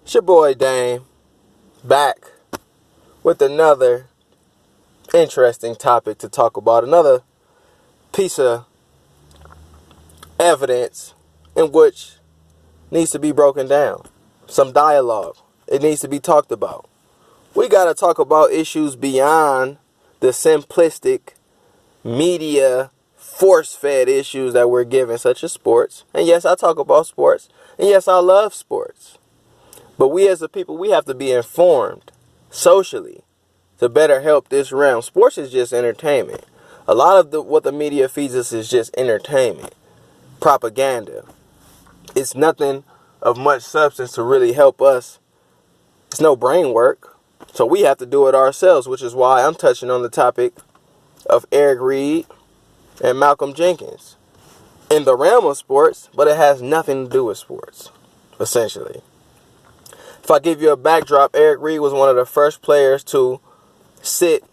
It's your boy Dame, back with another interesting topic to talk about. Another piece of evidence in which needs to be broken down. Some dialogue. It needs to be talked about. We got to talk about issues beyond the simplistic media force-fed issues that we're given, such as sports. And yes, I talk about sports. And yes, I love sports. But we as a people, we have to be informed socially to better help this realm. Sports is just entertainment. A lot of what the media feeds us is just entertainment, propaganda. It's nothing of much substance to really help us. It's no brain work. So we have to do it ourselves, which is why I'm touching on the topic of Reid and Malcolm Jenkins in the realm of sports, but it has nothing to do with sports, essentially. If I give you a backdrop, Reid was one of the first players to sit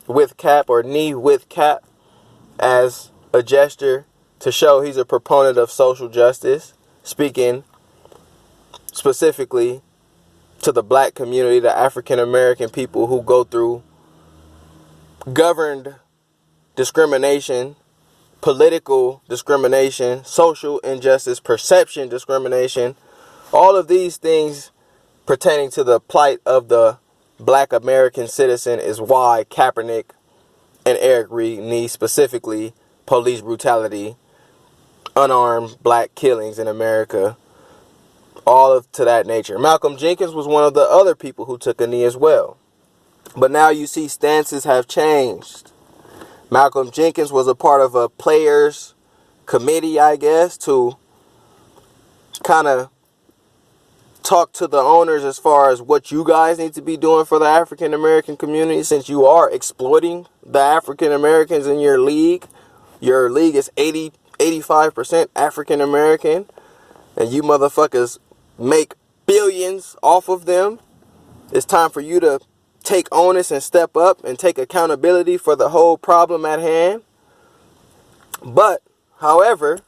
with cap or knee with cap as a gesture to show he's a proponent of social justice, speaking specifically to the black community, the African American people who go through governed discrimination, political discrimination, social injustice, perception discrimination, all of these things pertaining to the plight of the black American citizen is why Kaepernick and Reid need specifically police brutality, unarmed black killings in America, all of to that nature. Malcolm Jenkins was one of the other people who took a knee as well. But now you see stances have changed. Malcolm Jenkins was a part of a players committee, I guess, to kind of talk to the owners as far as what you guys need to be doing for the African American community, since you are exploiting the African Americans in your league. Your league is 85% African American, and you motherfuckers make billions off of them. It's time for you to take onus and step up and take accountability for the whole problem at hand. But, however,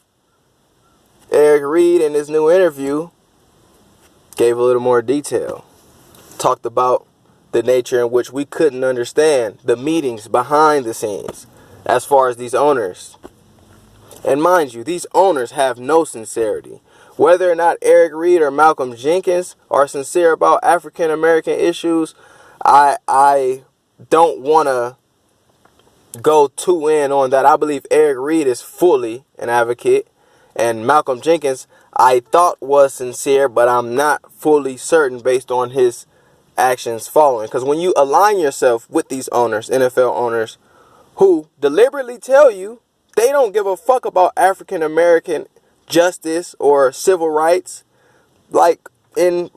Reid in his new interview gave a little more detail. Talked about the nature in which we couldn't understand the meetings behind the scenes as far as these owners. And mind you, these owners have no sincerity. Whether or not Reid or Malcolm Jenkins are sincere about African American issues, I don't want to go too in on that. I believe Reid is fully an advocate, and Malcolm Jenkins I thought was sincere, but I'm not fully certain based on his actions following. Because when you align yourself with these owners, NFL owners, who deliberately tell you they don't give a fuck about African American justice or civil rights, like when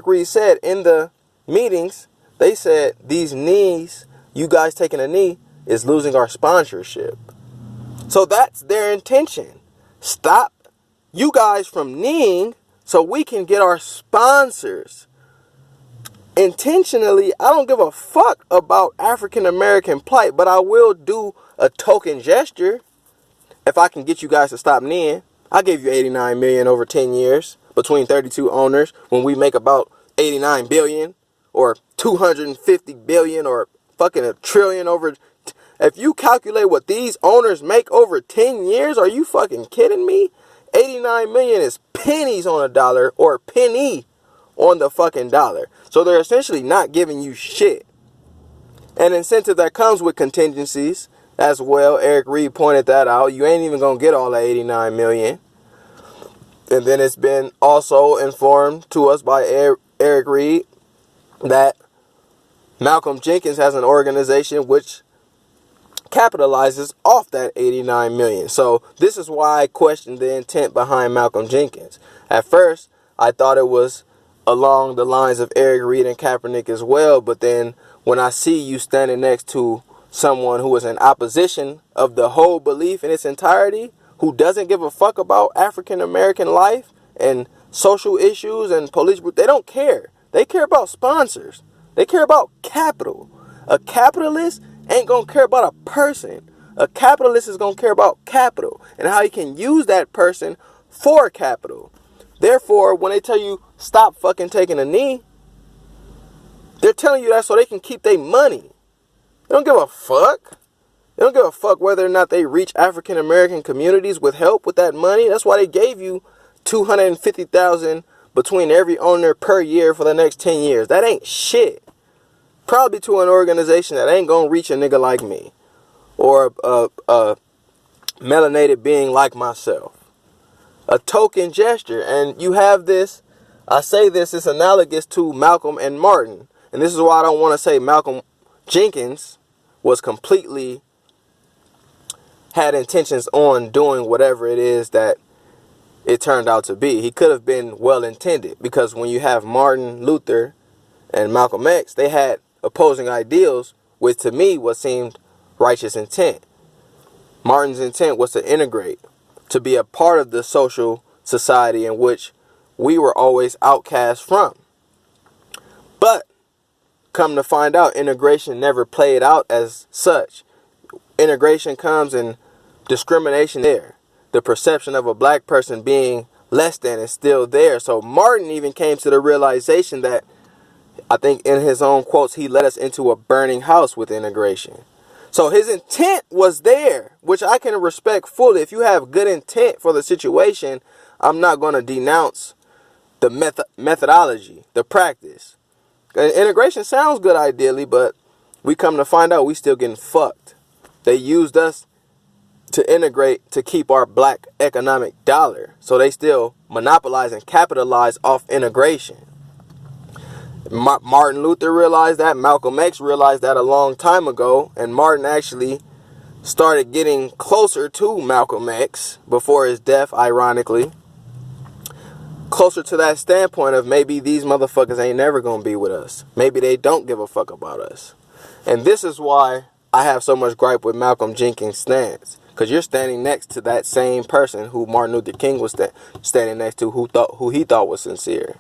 Reid said in the meetings, they said these knees, you guys taking a knee, is losing our sponsorship. So that's their intention. Stop you guys from kneeing so we can get our sponsors. Intentionally, I don't give a fuck about African American plight, but I will do a token gesture if I can get you guys to stop kneeling. I gave you $89 million over 10 years between 32 owners when we make about $89 billion or $250 billion or fucking $1 trillion over. If you calculate what these owners make over 10 years, are you fucking kidding me? 89 million is pennies on a dollar or penny on the fucking dollar. So they're essentially not giving you shit. An incentive that comes with contingencies as well. Reid pointed that out. You ain't even gonna get all that 89 million. And then it's been also informed to us by Reid that Malcolm Jenkins has an organization which capitalizes off that 89 million. So this is why I questioned the intent behind Malcolm Jenkins. At first, I thought it was along the lines of Reid and Kaepernick as well, but then when I see you standing next to someone who is in opposition of the whole belief in its entirety, who doesn't give a fuck about African American life and social issues and police, they don't care. They care about sponsors. They care about capital. A capitalist ain't gonna care about a person. A capitalist is gonna care about capital and how he can use that person for capital. Therefore, when they tell you stop fucking taking a knee, they're telling you that so they can keep their money. They don't give a fuck. They don't give a fuck whether or not they reach African American communities with help with that money. That's why they gave you $250,000 between every owner per year for the next 10 years. That ain't shit. Probably to an organization that ain't gonna reach a nigga like me or a melanated being like myself. A token gesture. And you have this, I say this is analogous to Malcolm and Martin. And this is why I don't want to say Malcolm Jenkins was completely had intentions on doing whatever it is that it turned out to be. He could have been well intended, because when you have Martin Luther and Malcolm X, they had opposing ideals, which to me what seemed righteous intent. Martin's intent was to integrate, to be a part of the social society in which we were always outcast from. But come to find out, integration never played out as such. Integration comes in discrimination there. The perception of a black person being less than is still there. So Martin even came to the realization that, I think in his own quotes, he led us into a burning house with integration. So his intent was there, which I can respect fully. If you have good intent for the situation, I'm not going to denounce the methodology, the practice. Integration sounds good ideally, but we come to find out we still getting fucked. They used us to integrate to keep our black economic dollar. So they still monopolize and capitalize off integration. Martin Luther realized that. Malcolm X realized that a long time ago. And Martin actually started getting closer to Malcolm X before his death, ironically. Closer to that standpoint of maybe these motherfuckers ain't never gonna be with us. Maybe they don't give a fuck about us. And this is why I have so much gripe with Malcolm Jenkins' stance. Because you're standing next to that same person who Martin Luther King was standing next to, who he thought was sincere.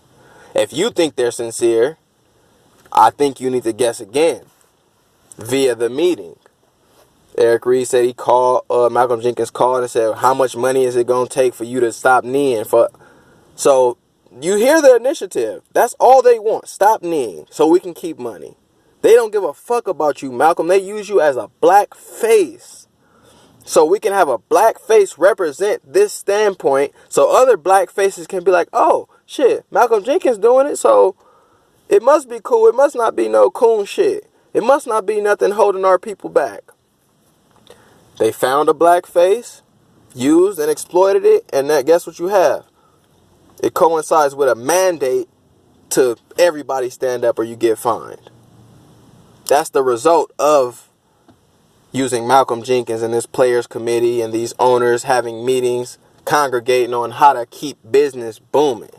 If you think they're sincere, I think you need to guess again via the meeting. Eric Reid said he called, Malcolm Jenkins called and said, how much money is it going to take for you to stop kneeing? So you hear the initiative. That's all they want. Stop kneeing so we can keep money. They don't give a fuck about you, Malcolm. They use you as a black face. So we can have a black face represent this standpoint so other black faces can be like, oh, shit, Malcolm Jenkins doing it, so it must be cool. It must not be no coon shit. It must not be nothing holding our people back. They found a black face, used and exploited it, and that, guess what you have? It coincides with a mandate to everybody stand up or you get fined. That's the result of using Malcolm Jenkins and this players committee and these owners having meetings, congregating on how to keep business booming.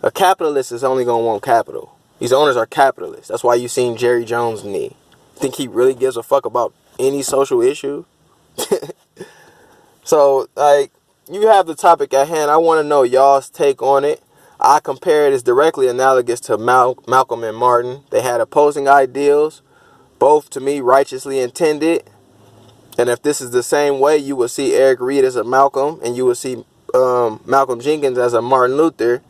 A capitalist is only going to want capital. These owners are capitalists. That's why you seen Jerry Jones knee. Think he really gives a fuck about any social issue? So, like, you have the topic at hand. I want to know y'all's take on it. I compare it as directly analogous to Malcolm and Martin. They had opposing ideals, both to me righteously intended. And if this is the same way, you will see Eric Reid as a Malcolm, and you will see Malcolm Jenkins as a Martin Luther.